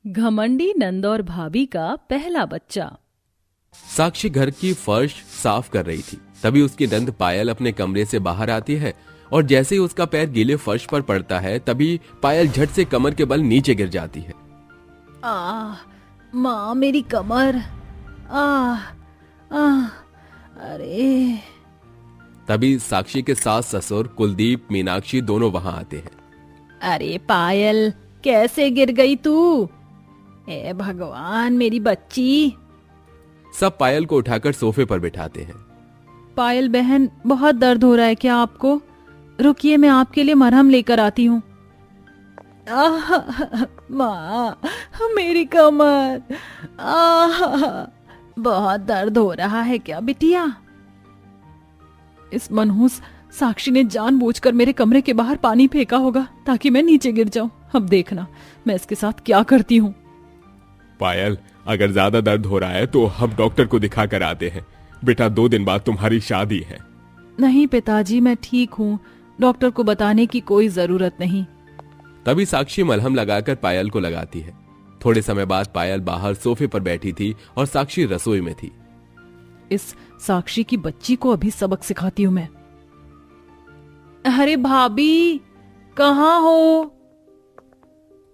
घमंडी नंद और भाभी का पहला बच्चा। साक्षी घर की फर्श साफ कर रही थी, तभी उसकी नंद पायल अपने कमरे से बाहर आती है और जैसे ही उसका पैर गीले फर्श पर पड़ता है तभी पायल झट से कमर के बल नीचे गिर जाती है। माँ मेरी कमर। अरे। तभी साक्षी के सास ससुर कुलदीप मीनाक्षी दोनों वहां आते हैं। अरे पायल, कैसे गिर गई तू? ए भगवान, मेरी बच्ची। सब पायल को उठाकर सोफे पर बिठाते हैं। पायल बहन, बहुत दर्द हो रहा है क्या आपको? रुकिए, मैं आपके लिए मरहम लेकर आती हूँ। माँ, मेरी कमर। बहुत दर्द हो रहा है क्या बिटिया? इस मनहूस साक्षी ने जानबूझकर मेरे कमरे के बाहर पानी फेंका होगा ताकि मैं नीचे गिर जाऊं। अब देखना मैं इसके साथ क्या करती हूँ। पायल, अगर ज्यादा दर्द हो रहा है तो हम डॉक्टर को दिखा कर आते हैं। बेटा, 2 दिन बाद तुम्हारी शादी है। नहीं पिताजी, मैं ठीक हूँ, डॉक्टर को बताने की कोई जरूरत नहीं। तभी साक्षी मलहम लगाकर पायल को लगाती है। थोड़े समय बाद पायल बाहर सोफे पर बैठी थी और साक्षी रसोई में थी। इस साक्षी की बच्ची को अभी सबक सिखाती हूँ मैं। अरे भाभी, कहाँ हो?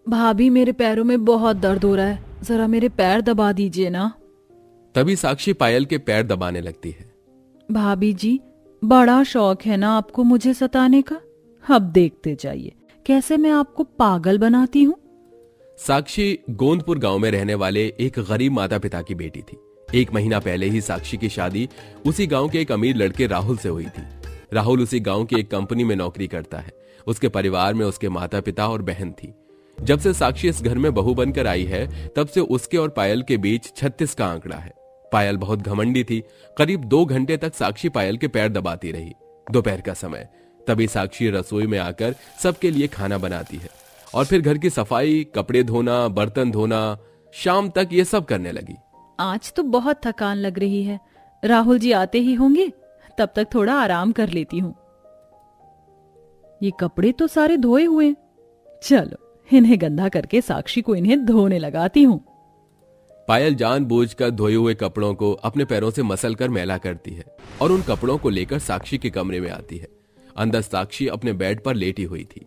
भाभी, मेरे पैरों में बहुत दर्द हो रहा है, जरा मेरे पैर दबा दीजिए ना। तभी साक्षी पायल के पैर दबाने लगती है। भाभी जी, बड़ा शौक है ना आपको मुझे सताने का। अब देखते जाइए कैसे मैं आपको पागल बनाती हूँ। साक्षी गोंदपुर गांव में रहने वाले एक गरीब माता पिता की बेटी थी। 1 महीना पहले ही साक्षी की शादी उसी गांव के एक अमीर लड़के राहुल से हुई थी। राहुल उसी गांव की एक कंपनी में नौकरी करता है। उसके परिवार में उसके माता पिता और बहन थी। जब से साक्षी इस घर में बहू बनकर आई है तब से उसके और पायल के बीच 36 का आंकड़ा है। पायल बहुत घमंडी थी। करीब 2 घंटे तक साक्षी पायल के पैर दबाती रही। दोपहर का समय, तभी साक्षी रसोई में आकर सबके लिए खाना बनाती है और फिर घर की सफाई, कपड़े धोना, बर्तन धोना, शाम तक ये सब करने लगी। आज तो बहुत थकान लग रही है, राहुल जी आते ही होंगे, तब तक थोड़ा आराम कर लेती हूँ। ये कपड़े तो सारे धोए हुए, चलो इन्हें गंदा करके साक्षी को इन्हें धोने लगाती हूँ। पायल जानबूझकर धोए हुए कपड़ों को अपने पैरों से मसल कर मैला करती है और उन कपड़ों को लेकर साक्षी के कमरे में आती है। अंदर साक्षी अपने बेड पर लेटी हुई थी।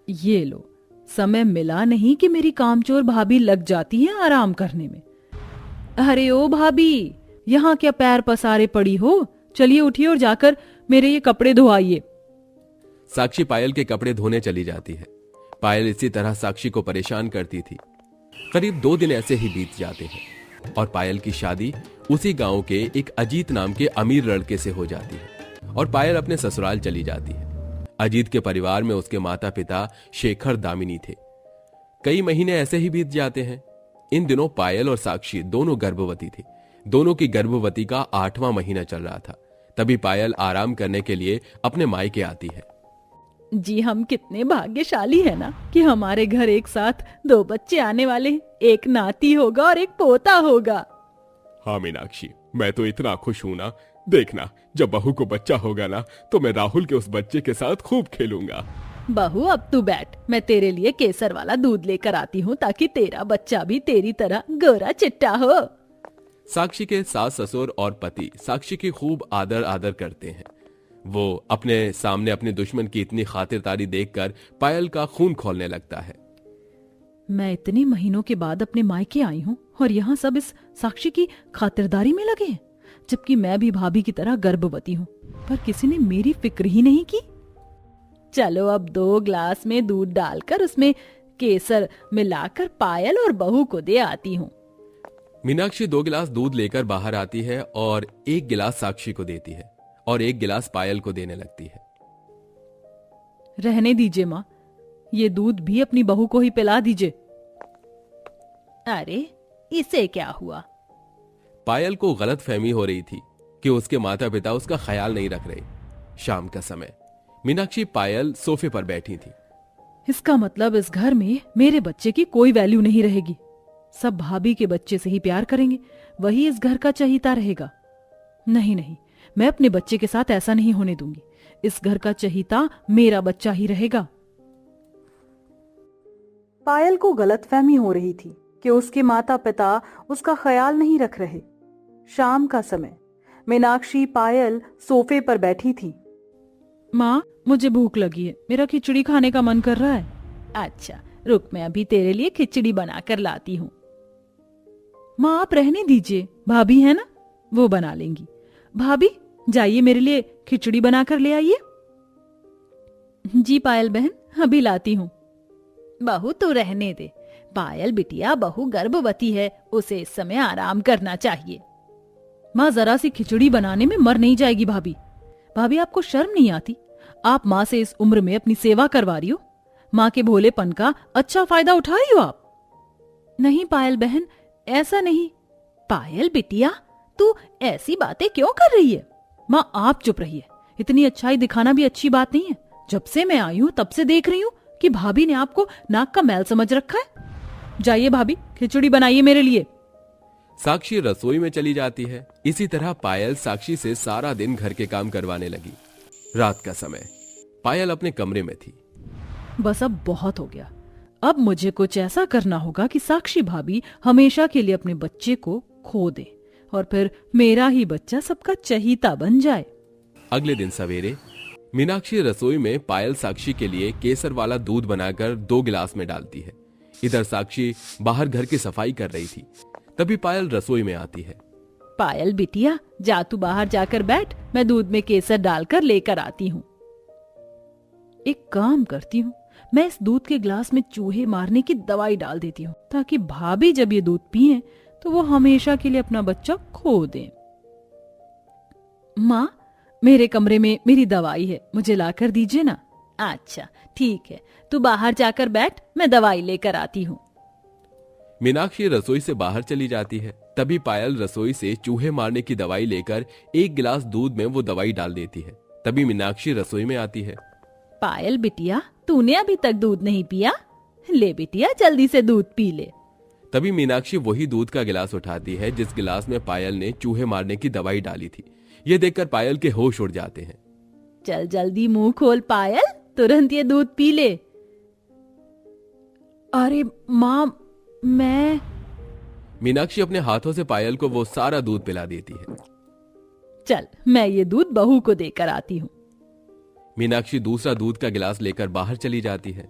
ये लो, समय मिला नहीं कि मेरी कामचोर भाभी लग जाती है आराम करने में। अरे ओ भाभी, यहाँ क्या पैर पसारे पड़ी हो? चलिए उठिए और जाकर मेरे ये कपड़े धोआइए। साक्षी पायल के कपड़े धोने चली जाती है। पायल इसी तरह साक्षी को परेशान करती थी। करीब 2 दिन ऐसे ही बीत जाते हैं और पायल की शादी उसी गांव के एक अजीत नाम के अमीर लड़के से हो जाती है और पायल अपने ससुराल चली जाती है। अजीत के परिवार में उसके माता पिता शेखर दामिनी थे। कई महीने ऐसे ही बीत जाते हैं। इन दिनों पायल और साक्षी दोनों गर्भवती थी। दोनों की गर्भवती का 8वां महीना चल रहा था। तभी पायल आराम करने के लिए अपने मायके आती है। जी, हम कितने भाग्यशाली है ना कि हमारे घर एक साथ 2 बच्चे आने वाले, एक नाती होगा और एक पोता होगा। हाँ मीनाक्षी, मैं तो इतना खुश हूं ना। देखना, जब बहू को बच्चा होगा ना तो मैं राहुल के उस बच्चे के साथ खूब खेलूंगा। बहू, अब तू बैठ, मैं तेरे लिए केसर वाला दूध लेकर आती हूँ ताकि तेरा बच्चा भी तेरी तरह गोरा चिट्टा हो। साक्षी के सास ससुर और पति साक्षी की खूब आदर करते हैं। वो अपने सामने अपने दुश्मन की इतनी खातिरदारी देखकर पायल का खून खौलने लगता है। मैं इतने महीनों के बाद अपने मायके आई हूँ और यहाँ सब इस साक्षी की खातिरदारी में लगे हैं, जबकि मैं भी भाभी की तरह गर्भवती हूँ, पर किसी ने मेरी फिक्र ही नहीं की। चलो अब 2 ग्लास में दूध डालकर उसमें केसर मिलाकर पायल और बहू को दे आती हूँ। मीनाक्षी 2 गिलास दूध लेकर बाहर आती है और 1 गिलास साक्षी को देती है और 1 गिलास पायल को देने लगती है। रहने दीजिए माँ, ये दूध भी अपनी बहू को ही पिला दीजिए। अरे, इसे क्या हुआ? पायल को गलतफहमी हो रही थी कि उसके माता पिता उसका ख्याल नहीं रख रहे। शाम का समय, मीनाक्षी पायल सोफे पर बैठी थी। इसका मतलब इस घर में मेरे बच्चे की कोई वैल्यू नहीं रहेगी। सब भाभी के बच्चे से ही प्यार करेंगे, वही इस घर का चहीता रहेगा। नहीं नहीं, मैं अपने बच्चे के साथ ऐसा नहीं होने दूंगी। इस घर का चहीता मेरा बच्चा ही रहेगा। पायल को गलतफहमी हो रही थी कि उसके माता पिता उसका ख्याल नहीं रख रहे। शाम का समय, मीनाक्षी पायल सोफे पर बैठी थी। माँ, मुझे भूख लगी है, मेरा खिचड़ी खाने का मन कर रहा है। अच्छा रुक, मैं अभी तेरे लिए खिचड़ी बनाकर लाती हूँ। माँ आप रहने दीजिए, भाभी है ना, वो बना लेंगी। भाभी जाइए मेरे लिए खिचड़ी बनाकर ले आइए। जी पायल बहन, अभी लाती हूँ। बहू तू रहने दे, पायल बिटिया बहू गर्भवती है, उसे इस समय आराम करना चाहिए। माँ जरा सी खिचड़ी बनाने में मर नहीं जाएगी भाभी। भाभी आपको शर्म नहीं आती? आप माँ से इस उम्र में अपनी सेवा करवा रही हो, माँ के भोलेपन का अच्छा फायदा उठा रही हो आप। नहीं पायल बहन, ऐसा नहीं। पायल बिटिया तू ऐसी बातें क्यों कर रही है? माँ आप चुप रहिए, इतनी अच्छाई दिखाना भी अच्छी बात नहीं है। जब से मैं आई हूँ तब से देख रही हूँ कि भाभी ने आपको नाक का मैल समझ रखा है। जाइए भाभी, खिचड़ी बनाइए मेरे लिए। साक्षी रसोई में चली जाती है। इसी तरह पायल साक्षी से सारा दिन घर के काम करवाने लगी। रात का समय, पायल अपने कमरे में थी। बस अब बहुत हो गया, अब मुझे कुछ ऐसा करना होगा कि साक्षी भाभी हमेशा के लिए अपने बच्चे को खो दे और फिर मेरा ही बच्चा सबका चहीता बन जाए। अगले दिन सवेरे मीनाक्षी रसोई में पायल साक्षी के लिए केसर वाला दूध बनाकर 2 गिलास में डालती है। इधर साक्षी बाहर घर की सफाई कर रही थी। तभी पायल रसोई में आती है। पायल बिटिया जा तू बाहर जाकर बैठ, मैं दूध में केसर डालकर लेकर आती हूँ। एक काम करती हूँ, मैं इस दूध के ग्लास में चूहे मारने की दवाई डाल देती हूँ ताकि भाभी जब ये दूध पिए तो वो हमेशा के लिए अपना बच्चा खो दें। माँ, मेरे कमरे में मेरी दवाई है, मुझे लाकर दीजिए ना। अच्छा ठीक है, तू बाहर जाकर बैठ, मैं दवाई लेकर आती हूँ। मीनाक्षी रसोई से बाहर चली जाती है। तभी पायल रसोई से चूहे मारने की दवाई लेकर 1 गिलास दूध में वो दवाई डाल देती है। तभी मीनाक्षी रसोई में आती है। पायल बिटिया तूने अभी तक दूध नहीं पिया? ले बिटिया जल्दी से दूध पी ले। तभी मीनाक्षी वही दूध का गिलास उठाती है जिस गिलास में पायल ने चूहे मारने की दवाई डाली थी। ये देखकर पायल के होश उड़ जाते हैं। चल जल्दी मुंह खोल पायल, तुरंत ये दूध पी ले। अरे माँ, मैं। मीनाक्षी अपने हाथों से पायल को वो सारा दूध पिला देती है। चल मैं ये दूध बहू को देकर आती हूँ। मीनाक्षी दूसरा दूध का गिलास लेकर बाहर चली जाती है।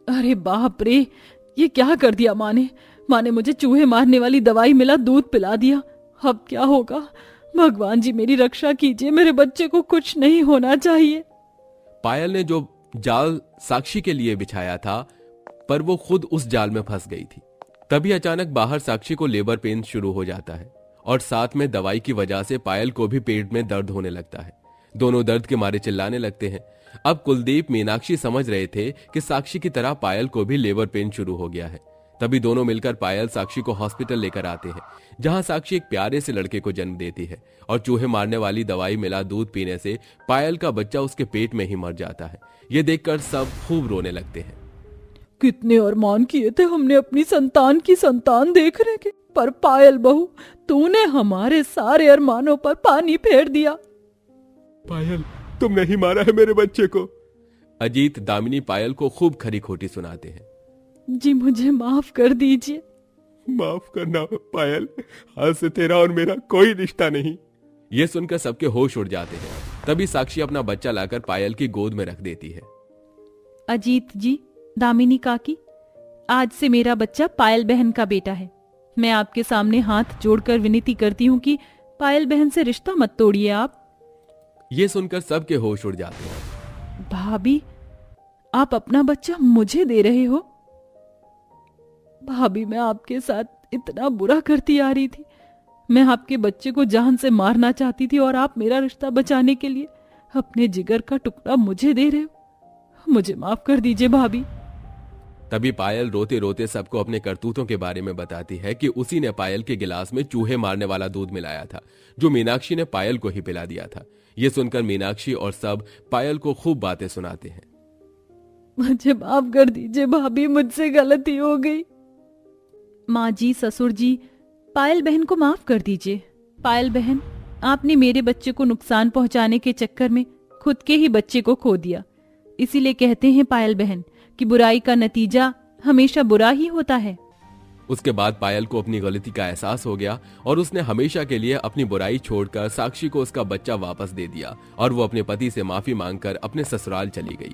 अरे बाप रे, ये क्या कर दिया माँ ने? माँ ने मुझे चूहे मारने वाली दवाई मिला दूध पिला दिया। अब क्या होगा? भगवान जी मेरी रक्षा कीजिए, मेरे बच्चे को कुछ नहीं होना चाहिए। पायल ने जो जाल साक्षी के लिए बिछाया था, पर वो खुद उस जाल में फंस गई थी। तभी अचानक बाहर साक्षी को लेबर पेन शुरू हो जाता है और साथ में दवाई की वजह से पायल को भी पेट में दर्द होने लगता है। दोनों दर्द के मारे चिल्लाने लगते हैं। अब कुलदीप मीनाक्षी समझ रहे थे कि साक्षी की तरह पायल को भी लेबर पेन शुरू हो गया है। तभी दोनों मिलकर पायल साक्षी को हॉस्पिटल लेकर आते हैं, जहां साक्षी एक प्यारे से लड़के को जन्म देती है और चूहे मारने वाली दवाई मिला दूध पीने से पायल का बच्चा उसके पेट में ही मर जाता है। ये देखकर सब खूब रोने लगते हैं। कितने अरमान किए थे हमने अपनी संतान की संतान देखने के, पर पायल बहू तूने हमारे सारे अरमानों पर पानी फेर दिया। पायल, तुमने ही मारा है मेरे बच्चे को। अजीत दामिनी पायल को खूब खरी खोटी सुनाते हैं। जी मुझे माफ कर दीजिए। माफ करना पायल, आज से तेरा और मेरा कोई रिश्ता नहीं। ये सुनकर सबके होश उड़ जाते हैं। तभी साक्षी अपना बच्चा लाकर पायल की गोद में रख देती है। अजीत जी, दामिनी काकी, आज से मेरा बच्चा पायल बहन का बेटा है। मैं आपके सामने हाथ जोड़कर विनती करती हूँ कि पायल बहन से रिश्ता मत तोड़िए आप। ये सुनकर सबके होश उड़ जाते हैं। भाभी, आप अपना बच्चा मुझे दे रहे हो? भाभी, मैं आपके साथ इतना बुरा करती आ रही थी। मैं आपके बच्चे को जान से मारना चाहती थी और आप मेरा रिश्ता बचाने के लिए अपने जिगर का टुकड़ा मुझे दे रहे हो। मुझे माफ कर दीजिए भाभी। तभी पायल रोते रोते सबको अपने करतूतों के बारे में बताती है कि उसी ने पायल के गिलास में चूहे मारने वाला दूध मिलाया था, जो मीनाक्षी ने पायल को ही पिला दिया था। ये सुनकर मीनाक्षी और सब पायल को खूब बातें सुनाते हैं। मुझे माफ कर दीजिए भाभी, मुझसे गलती हो गई। माँ जी, ससुर जी, पायल बहन को माफ कर दीजिए। पायल बहन, आपने मेरे बच्चे को नुकसान पहुंचाने के चक्कर में खुद के ही बच्चे को खो दिया। इसीलिए कहते हैं पायल बहन कि बुराई का नतीजा हमेशा बुरा ही होता है। उसके बाद पायल को अपनी गलती का एहसास हो गया और उसने हमेशा के लिए अपनी बुराई छोड़कर साक्षी को उसका बच्चा वापस दे दिया और वो अपने पति से माफी मांगकर अपने ससुराल चली गई।